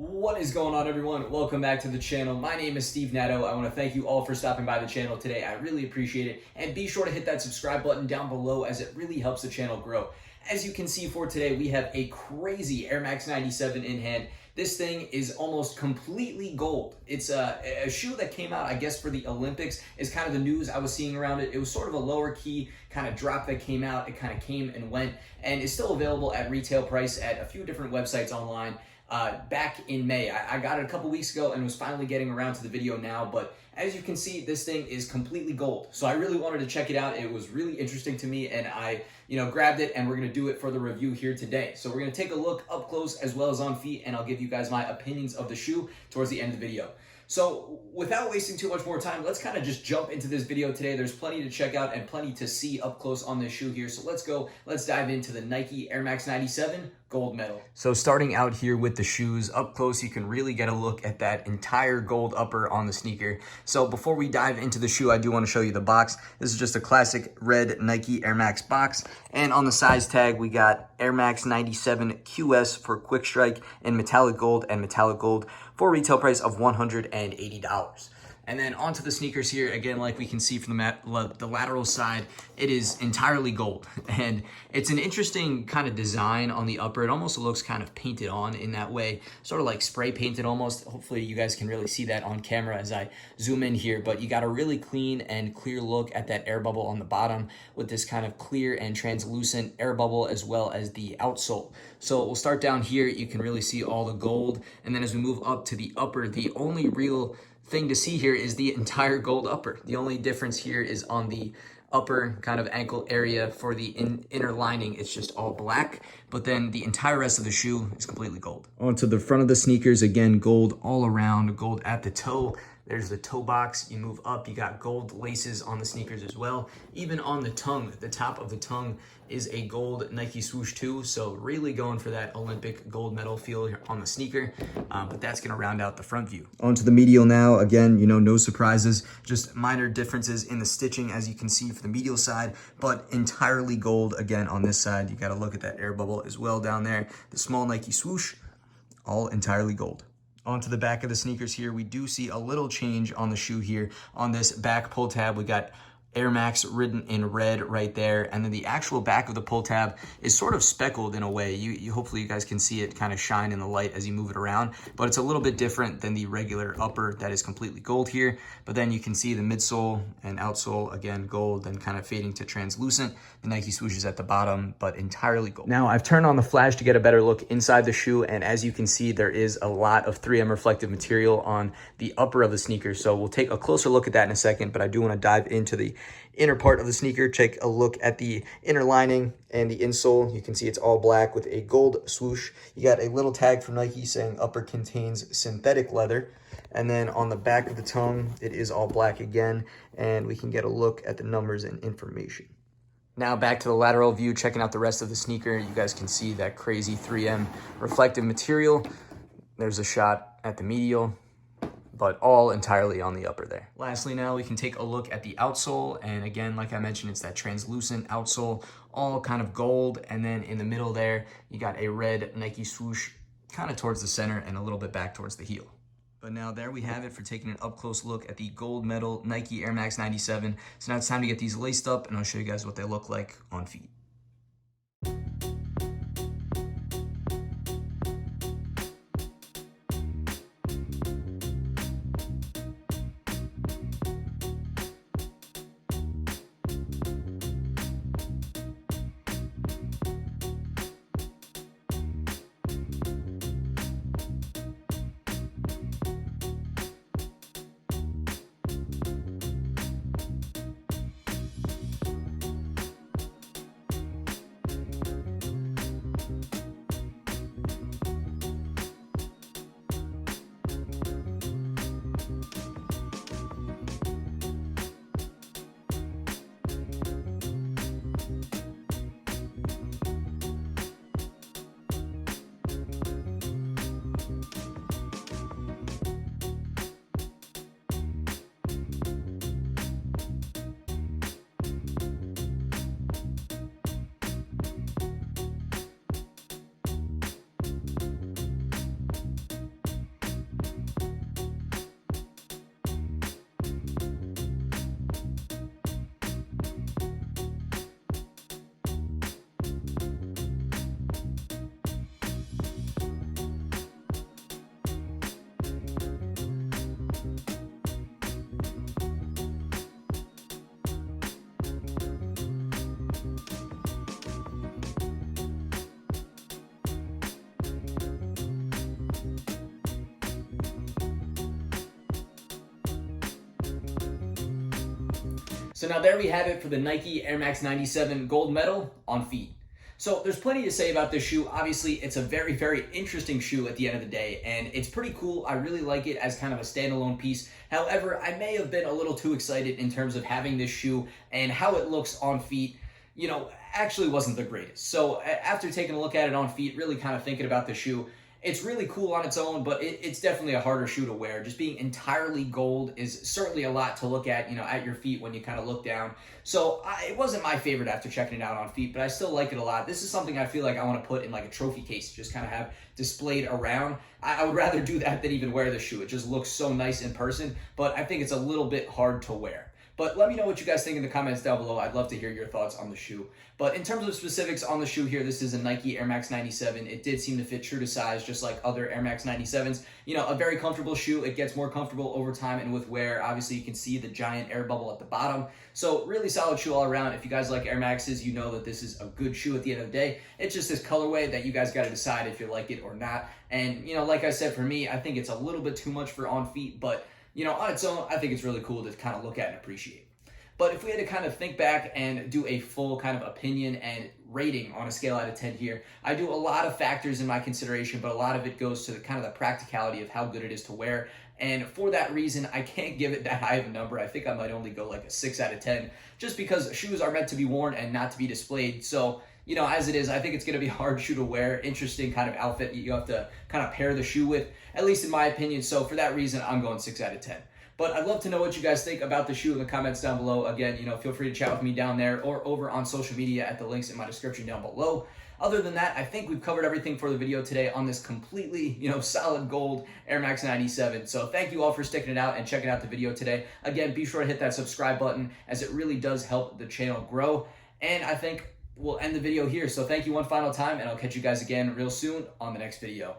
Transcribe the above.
What is going on, everyone? Welcome back to the channel. My name is Steve Natto. I want to thank you all for stopping by the channel today. I really appreciate it. And be sure to hit that subscribe button down below as it really helps the channel grow. As you can see for today, we have a crazy Air Max 97 in hand. This thing is almost completely gold. It's a shoe that came out, I guess, for the Olympics is kind of the news I was seeing around it. It was sort of a lower key kind of drop that came out. It kind of came and went and is still available at retail price at a few different websites online. Back in May. I got it a couple weeks ago and was finally getting around to the video now, but as you can see, this thing is completely gold. So I really wanted to check it out. It was really interesting to me and I, grabbed it and we're going to do it for the review here today. So we're going to take a look up close as well as on feet and I'll give you guys my opinions of the shoe towards the end of the video. So without wasting too much more time, let's kind of just jump into this video today. There's plenty to check out and plenty to see up close on this shoe here. So let's dive into the Nike Air Max 97 gold medal. So starting out here with the shoes, up close, you can really get a look at that entire gold upper on the sneaker. So before we dive into the shoe, I do want to show you the box. This is just a classic red Nike Air Max box. And on the size tag, we got Air Max 97 QS for Quick Strike in metallic gold for a retail price of $180. And then onto the sneakers here, again, like we can see from the lateral side, it is entirely gold. And it's an interesting kind of design on the upper. It almost looks kind of painted on in that way, sort of like spray painted almost. Hopefully you guys can really see that on camera as I zoom in here, but you got a really clean and clear look at that air bubble on the bottom with this kind of clear and translucent air bubble as well as the outsole. So we'll start down here. You can really see all the gold. And then as we move up to the upper, the only real thing to see here is the entire gold upper. The only difference here is on the upper kind of ankle area for the inner lining. It's just all black, but then the entire rest of the shoe is completely gold. Onto the front of the sneakers, again, gold all around, gold at the toe. There's the toe box. You move up, you got gold laces on the sneakers as well. Even on the tongue, the top of the tongue is a gold Nike swoosh too. So really going for that Olympic gold medal feel here on the sneaker. But that's going to round out the front view. Onto the medial now. Again, no surprises, just minor differences in the stitching as you can see for the medial side, but entirely gold again on this side. You got to look at that air bubble as well down there. The small Nike swoosh, all entirely gold. Onto the back of the sneakers here, we do see a little change on the shoe here. On this back pull tab, we got Air Max written in red right there, and then the actual back of the pull tab is sort of speckled in a way. Hopefully you guys can see it kind of shine in the light as you move it around, but it's a little bit different than the regular upper that is completely gold here. But then you can see the midsole and outsole, again, gold, then kind of fading to translucent. The Nike swoosh is at the bottom, but entirely gold. Now I've turned on the flash to get a better look inside the shoe, and as you can see, there is a lot of 3M reflective material on the upper of the sneaker. So we'll take a closer look at that in a second, but I do want to dive into the inner part of the sneaker. Take a look at the inner lining and the insole. You can see it's all black with a gold swoosh. You got a little tag from Nike saying upper contains synthetic leather. And then on the back of the tongue, it is all black again, and we can get a look at the numbers and information. Now back to the lateral view, checking out the rest of the sneaker. You guys can see that crazy 3M reflective material. There's a shot at the medial, but all entirely on the upper there. Lastly, now we can take a look at the outsole. And again, like I mentioned, it's that translucent outsole, all kind of gold. And then in the middle there, you got a red Nike swoosh kind of towards the center and a little bit back towards the heel. But now there we have it for taking an up close look at the gold medal Nike Air Max 97. So now it's time to get these laced up and I'll show you guys what they look like on feet. So now there we have it for the Nike Air Max 97 gold medal on feet. So there's plenty to say about this shoe. Obviously, it's a very, very interesting shoe at the end of the day, and it's pretty cool. I really like it as kind of a standalone piece. However, I may have been a little too excited in terms of having this shoe, and how it looks on feet, actually wasn't the greatest. So after taking a look at it on feet, really kind of thinking about the shoe, it's really cool on its own, but it's definitely a harder shoe to wear. Just being entirely gold is certainly a lot to look at, at your feet when you kind of look down. So it wasn't my favorite after checking it out on feet, but I still like it a lot. This is something I feel like I want to put in like a trophy case, just kind of have displayed around. I would rather do that than even wear the shoe. It just looks so nice in person, but I think it's a little bit hard to wear. But let me know what you guys think in the comments down below. I'd love to hear your thoughts on the shoe. But in terms of specifics on the shoe here, this is a Nike Air Max 97. It did seem to fit true to size, just like other Air Max 97s. A very comfortable shoe. It gets more comfortable over time and with wear. Obviously, you can see the giant air bubble at the bottom. So really solid shoe all around. If you guys like Air Maxes, you know that this is a good shoe at the end of the day. It's just this colorway that you guys got to decide if you like it or not. And, like I said, for me, I think it's a little bit too much for on feet, but on its own, I think it's really cool to kind of look at and appreciate. But if we had to kind of think back and do a full kind of opinion and rating on a scale out of 10 here, I do a lot of factors in my consideration, but a lot of it goes to the kind of the practicality of how good it is to wear. And for that reason, I can't give it that high of a number. I think I might only go like a 6 out of 10, just because shoes are meant to be worn and not to be displayed. So, as it is, I think it's going to be a hard shoe to wear. Interesting kind of outfit you have to kind of pair the shoe with, at least in my opinion. So for that reason, I'm going 6 out of 10. But I'd love to know what you guys think about the shoe in the comments down below. Again, feel free to chat with me down there or over on social media at the links in my description down below. Other than that, I think we've covered everything for the video today on this completely, solid gold Air Max 97. So thank you all for sticking it out and checking out the video today. Again, be sure to hit that subscribe button, as it really does help the channel grow. And I think we'll end the video here. So thank you one final time, and I'll catch you guys again real soon on the next video.